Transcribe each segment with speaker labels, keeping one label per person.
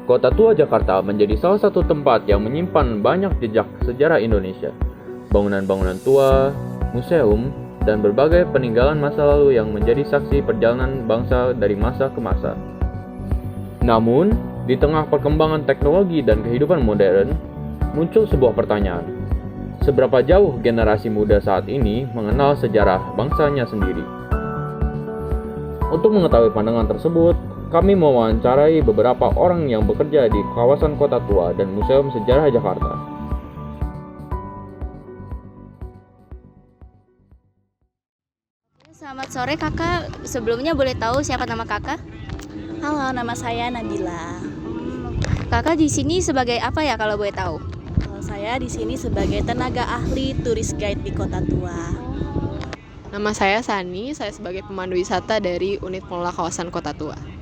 Speaker 1: Kota Tua Jakarta menjadi salah satu tempat yang menyimpan banyak jejak sejarah Indonesia. Bangunan-bangunan tua, museum, dan berbagai peninggalan masa lalu yang menjadi saksi perjalanan bangsa dari masa ke masa. Namun, di tengah perkembangan teknologi dan kehidupan modern, muncul sebuah pertanyaan. Seberapa jauh generasi muda saat ini mengenal sejarah bangsanya sendiri? Untuk mengetahui pandangan tersebut, kami mewawancarai beberapa orang yang bekerja di kawasan Kota Tua dan Museum Sejarah Jakarta.
Speaker 2: Selamat sore kakak, sebelumnya boleh tahu siapa nama kakak?
Speaker 3: Halo, nama saya Nabila.
Speaker 2: Kakak di sini sebagai apa ya kalau boleh tahu?
Speaker 3: Kalau saya di sini sebagai tenaga ahli turis guide di Kota Tua.
Speaker 4: Nama saya Sani, saya sebagai pemandu wisata dari unit pengelola kawasan Kota Tua.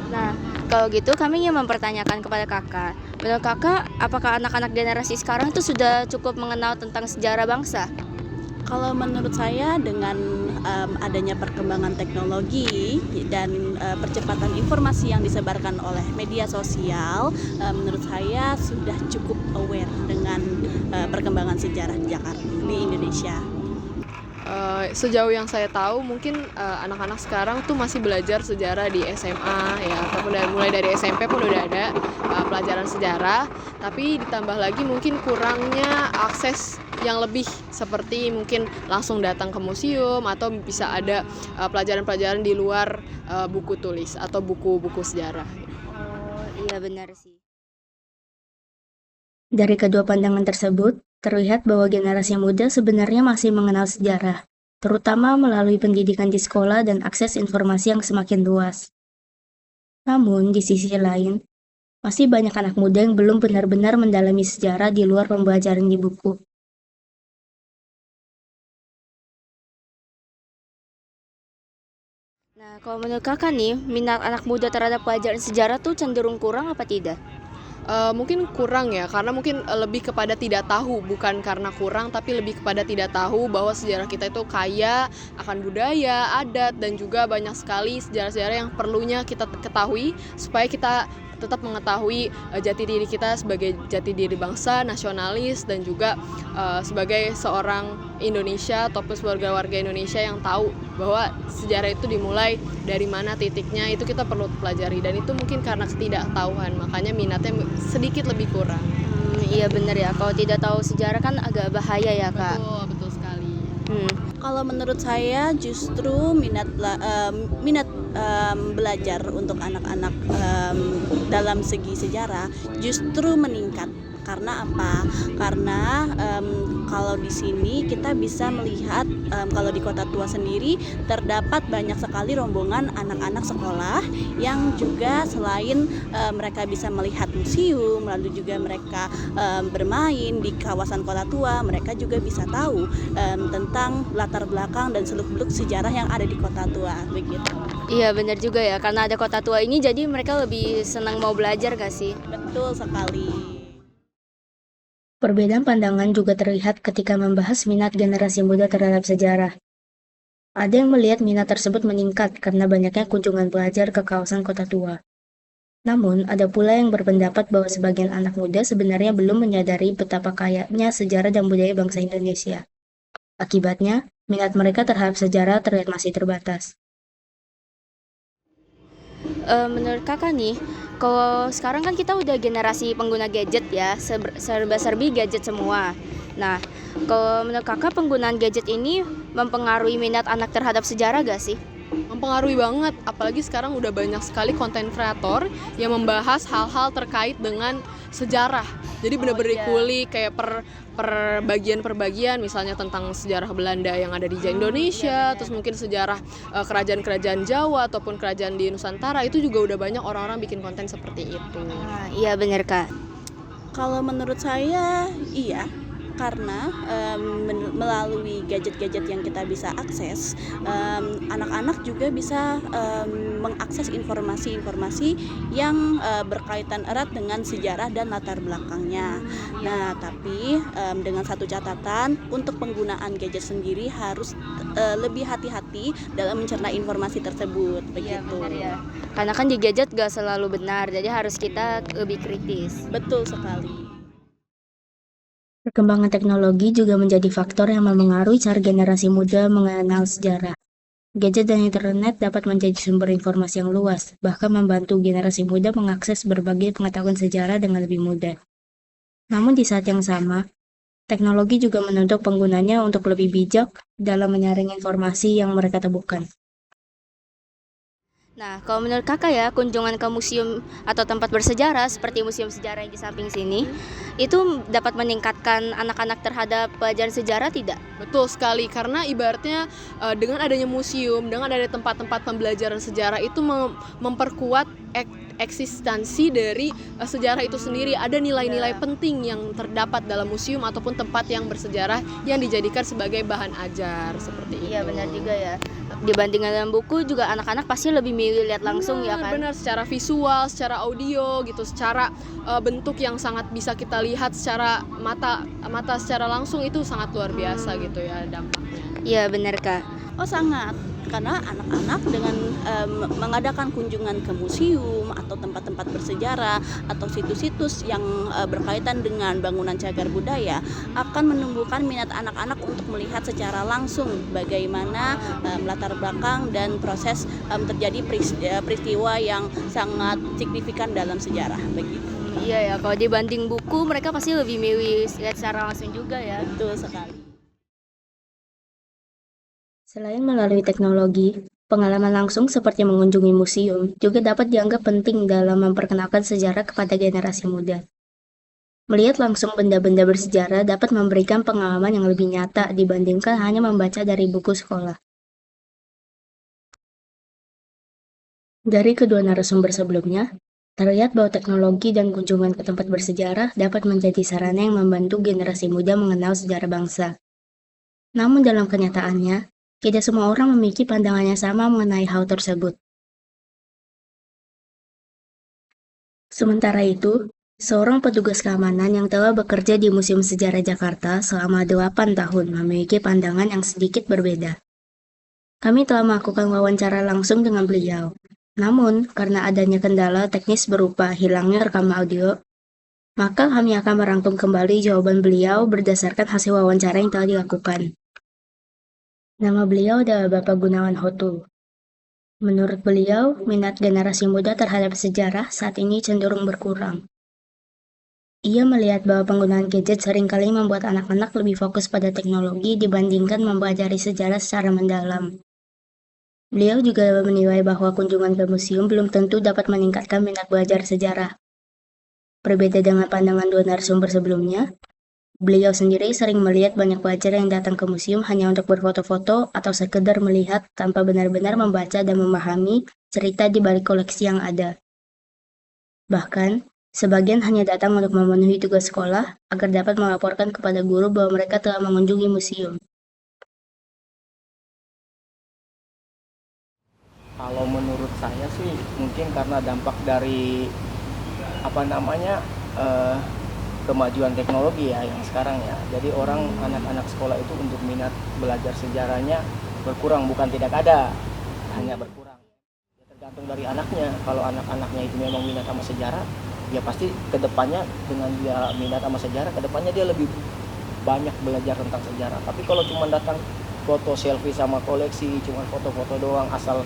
Speaker 2: Nah, kalau gitu kami ingin mempertanyakan kepada kakak. Menurut kakak, apakah anak-anak generasi sekarang itu sudah cukup mengenal tentang sejarah bangsa?
Speaker 3: Kalau menurut saya dengan adanya perkembangan teknologi dan percepatan informasi yang disebarkan oleh media sosial, menurut saya sudah cukup aware dengan perkembangan sejarah di Jakarta, di Indonesia.
Speaker 4: Sejauh yang saya tahu mungkin anak-anak sekarang tuh masih belajar sejarah di SMA ya, ataupun mulai dari SMP pun udah ada pelajaran sejarah, tapi ditambah lagi mungkin kurangnya akses yang lebih seperti mungkin langsung datang ke museum atau bisa ada pelajaran-pelajaran di luar buku tulis atau buku-buku sejarah.
Speaker 2: Oh iya benar sih.
Speaker 5: Dari kedua pandangan tersebut, terlihat bahwa generasi muda sebenarnya masih mengenal sejarah, terutama melalui pendidikan di sekolah dan akses informasi yang semakin luas. Namun, di sisi lain, masih banyak anak muda yang belum benar-benar mendalami sejarah di luar pembelajaran di buku.
Speaker 2: Nah, kalau menurut kakak nih, minat anak muda terhadap pelajaran sejarah tuh cenderung kurang apa tidak?
Speaker 4: Mungkin kurang ya, karena mungkin lebih kepada tidak tahu, bukan karena kurang, tapi lebih kepada tidak tahu bahwa sejarah kita itu kaya akan budaya, adat, dan juga banyak sekali sejarah-sejarah yang perlunya kita ketahui supaya kita tetap mengetahui jati diri kita sebagai jati diri bangsa, nasionalis, dan juga sebagai seorang Indonesia ataupun sebagai warga Indonesia yang tahu bahwa sejarah itu dimulai dari mana titiknya, itu kita perlu pelajari, dan itu mungkin karena ketidaktahuan, makanya minatnya sedikit lebih kurang.
Speaker 2: Iya benar ya, kalau tidak tahu sejarah kan agak bahaya ya kak.
Speaker 4: Betul sekali.
Speaker 3: Kalau menurut saya justru minat belajar untuk anak-anak dalam segi sejarah justru meningkat. Karena apa? Karena kalau di sini kita bisa melihat kalau di Kota Tua sendiri terdapat banyak sekali rombongan anak-anak sekolah yang juga selain mereka bisa melihat museum, lalu juga mereka bermain di kawasan Kota Tua, mereka juga bisa tahu tentang latar belakang dan seluk-beluk sejarah yang ada di Kota Tua, begitu.
Speaker 2: Iya benar juga ya, karena ada Kota Tua ini jadi mereka lebih senang mau belajar gak sih?
Speaker 3: Betul sekali.
Speaker 5: Perbedaan pandangan juga terlihat ketika membahas minat generasi muda terhadap sejarah. Ada yang melihat minat tersebut meningkat karena banyaknya kunjungan pelajar ke kawasan Kota Tua. Namun, ada pula yang berpendapat bahwa sebagian anak muda sebenarnya belum menyadari betapa kayanya sejarah dan budaya bangsa Indonesia. Akibatnya, minat mereka terhadap sejarah terlihat masih terbatas.
Speaker 2: Menurut kakak nih, kalau sekarang kan kita udah generasi pengguna gadget ya, serba-serbi gadget semua. Nah, kalau menurut kakak penggunaan gadget ini mempengaruhi minat anak terhadap sejarah gak sih?
Speaker 4: Mempengaruhi banget, apalagi sekarang udah banyak sekali konten kreator yang membahas hal-hal terkait dengan sejarah. Jadi bener-bener dikulik kayak per bagian-bagian, misalnya tentang sejarah Belanda yang ada di Indonesia, terus mungkin sejarah kerajaan-kerajaan Jawa ataupun kerajaan di Nusantara, itu juga udah banyak orang-orang bikin konten seperti itu.
Speaker 2: Iya benar kak.
Speaker 3: Kalau menurut saya iya, karena melalui gadget-gadget yang kita bisa akses, anak-anak juga bisa mengakses informasi-informasi yang berkaitan erat dengan sejarah dan latar belakangnya. Nah, tapi dengan satu catatan, untuk penggunaan gadget sendiri harus lebih hati-hati dalam mencerna informasi tersebut,
Speaker 2: Iya,
Speaker 3: begitu.
Speaker 2: benar ya. Karena kan di gadget gak selalu benar, jadi harus kita lebih kritis.
Speaker 3: Betul sekali.
Speaker 5: Perkembangan teknologi juga menjadi faktor yang memengaruhi cara generasi muda mengenal sejarah. Gadget dan internet dapat menjadi sumber informasi yang luas, bahkan membantu generasi muda mengakses berbagai pengetahuan sejarah dengan lebih mudah. Namun di saat yang sama, teknologi juga menuntut penggunanya untuk lebih bijak dalam menyaring informasi yang mereka temukan.
Speaker 2: Nah, kalau menurut kakak ya, kunjungan ke museum atau tempat bersejarah seperti museum sejarah yang di samping sini, itu dapat meningkatkan anak-anak terhadap pelajaran sejarah tidak?
Speaker 4: Betul sekali, karena ibaratnya dengan adanya museum, dengan adanya tempat-tempat pembelajaran sejarah itu memperkuat eksistensi dari sejarah itu sendiri. Ada nilai-nilai penting yang terdapat dalam museum ataupun tempat yang bersejarah yang dijadikan sebagai bahan ajar seperti itu.
Speaker 2: Iya, benar juga ya. Dibandingkan dengan buku juga anak-anak pasti lebih milih lihat langsung ya kan?
Speaker 4: Benar, secara visual, secara audio gitu, secara bentuk yang sangat bisa kita lihat secara mata secara langsung, itu sangat luar biasa gitu ya dampaknya.
Speaker 2: Iya, benar Kak.
Speaker 3: Oh sangat, karena anak-anak dengan mengadakan kunjungan ke museum atau tempat-tempat bersejarah atau situs-situs yang berkaitan dengan bangunan cagar budaya akan menumbuhkan minat anak-anak untuk melihat secara langsung bagaimana latar belakang dan proses terjadi peristiwa yang sangat signifikan dalam sejarah begitu.
Speaker 2: Iya ya, kalau dibanding buku mereka pasti lebih milih lihat secara langsung juga ya.
Speaker 3: Betul sekali.
Speaker 5: Selain melalui teknologi, pengalaman langsung seperti mengunjungi museum juga dapat dianggap penting dalam memperkenalkan sejarah kepada generasi muda. Melihat langsung benda-benda bersejarah dapat memberikan pengalaman yang lebih nyata dibandingkan hanya membaca dari buku sekolah. Dari kedua narasumber sebelumnya, terlihat bahwa teknologi dan kunjungan ke tempat bersejarah dapat menjadi sarana yang membantu generasi muda mengenal sejarah bangsa. Namun dalam kenyataannya, tidak semua orang memiliki pandangan yang sama mengenai hal tersebut. Sementara itu, seorang petugas keamanan yang telah bekerja di Museum Sejarah Jakarta selama 8 tahun memiliki pandangan yang sedikit berbeda. Kami telah melakukan wawancara langsung dengan beliau. Namun, karena adanya kendala teknis berupa hilangnya rekam audio, maka kami akan merangkum kembali jawaban beliau berdasarkan hasil wawancara yang telah dilakukan. Nama beliau adalah Bapak Gunawan Hotul. Menurut beliau, minat generasi muda terhadap sejarah saat ini cenderung berkurang. Ia melihat bahwa penggunaan gadget seringkali membuat anak-anak lebih fokus pada teknologi dibandingkan mempelajari sejarah secara mendalam. Beliau juga menilai bahwa kunjungan ke museum belum tentu dapat meningkatkan minat belajar sejarah. Berbeda dengan pandangan dua narasumber sebelumnya, beliau sendiri sering melihat banyak pelajar yang datang ke museum hanya untuk berfoto-foto atau sekedar melihat tanpa benar-benar membaca dan memahami cerita di balik koleksi yang ada. Bahkan, sebagian hanya datang untuk memenuhi tugas sekolah agar dapat melaporkan kepada guru bahwa mereka telah mengunjungi museum.
Speaker 6: Kalau menurut saya sih mungkin karena dampak dari kemajuan teknologi ya yang sekarang ya. Jadi anak-anak sekolah itu untuk minat belajar sejarahnya berkurang, bukan tidak ada, hanya berkurang. Ya, tergantung dari anaknya. Kalau anak-anaknya itu memang minat sama sejarah, ya pasti kedepannya dengan dia minat sama sejarah, kedepannya dia lebih banyak belajar tentang sejarah. Tapi kalau cuma datang foto selfie sama koleksi, cuma foto-foto doang asal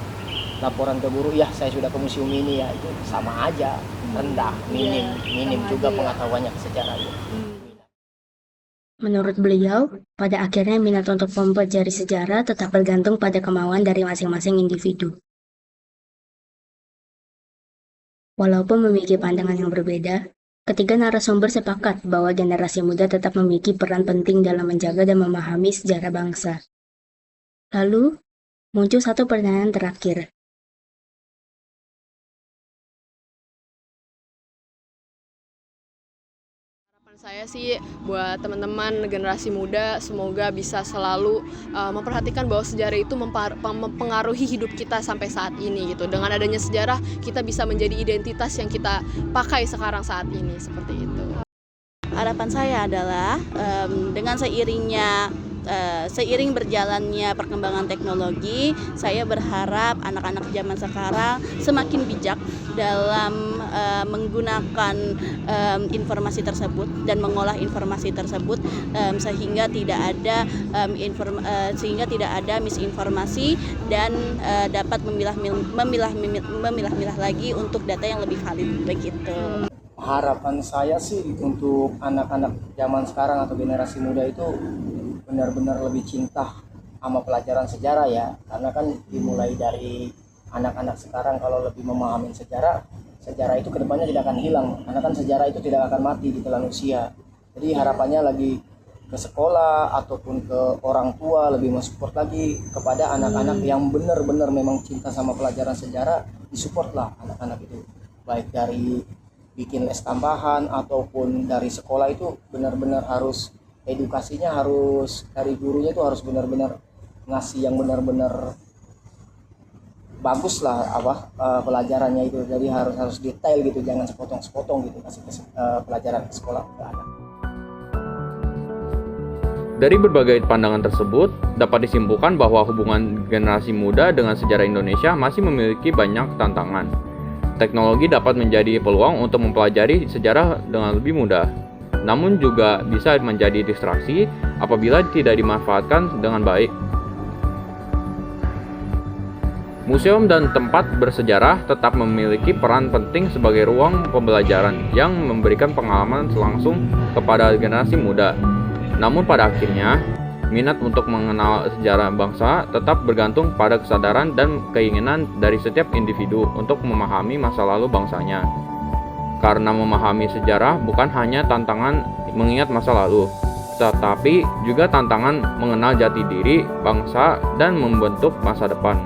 Speaker 6: laporan ke guru, ya saya sudah ke museum ini, ya itu sama aja, rendah, minim juga pengetahuannya ke sejarah itu.
Speaker 5: Menurut beliau, pada akhirnya minat untuk mempelajari sejarah tetap bergantung pada kemauan dari masing-masing individu. Walaupun memiliki pandangan yang berbeda, ketiga narasumber sepakat bahwa generasi muda tetap memiliki peran penting dalam menjaga dan memahami sejarah bangsa. Lalu, muncul satu pertanyaan terakhir.
Speaker 4: Saya sih buat teman-teman generasi muda semoga bisa selalu memperhatikan bahwa sejarah itu mempengaruhi hidup kita sampai saat ini gitu. Dengan adanya sejarah kita bisa menjadi identitas yang kita pakai sekarang saat ini seperti itu.
Speaker 3: Harapan saya adalah dengan seiring berjalannya perkembangan teknologi, saya berharap anak-anak zaman sekarang semakin bijak dalam menggunakan informasi tersebut dan mengolah informasi tersebut sehingga tidak ada misinformasi dan dapat memilah-milah lagi untuk data yang lebih valid begitu.
Speaker 6: Harapan saya sih untuk anak-anak zaman sekarang atau generasi muda itu benar-benar lebih cinta sama pelajaran sejarah ya, karena kan dimulai dari anak-anak sekarang kalau lebih memahami sejarah itu kedepannya tidak akan hilang, karena kan sejarah itu tidak akan mati di telan usia. Jadi harapannya lagi ke sekolah ataupun ke orang tua lebih mensupport lagi kepada anak-anak yang benar-benar memang cinta sama pelajaran sejarah, disupport lah anak-anak itu, baik dari bikin les tambahan ataupun dari sekolah itu benar-benar harus edukasinya harus dari gurunya itu harus benar-benar ngasih yang benar-benar bagus lah pelajarannya itu, jadi harus detail gitu, jangan sepotong-sepotong gitu kasih pelajaran ke sekolah ke anak.
Speaker 1: Dari berbagai pandangan tersebut, dapat disimpulkan bahwa hubungan generasi muda dengan sejarah Indonesia masih memiliki banyak tantangan. Teknologi dapat menjadi peluang untuk mempelajari sejarah dengan lebih mudah, namun juga bisa menjadi distraksi apabila tidak dimanfaatkan dengan baik. Museum dan tempat bersejarah tetap memiliki peran penting sebagai ruang pembelajaran yang memberikan pengalaman langsung kepada generasi muda. Namun pada akhirnya, minat untuk mengenal sejarah bangsa tetap bergantung pada kesadaran dan keinginan dari setiap individu untuk memahami masa lalu bangsanya. Karena memahami sejarah bukan hanya tantangan mengingat masa lalu, tetapi juga tantangan mengenal jati diri bangsa dan membentuk masa depan.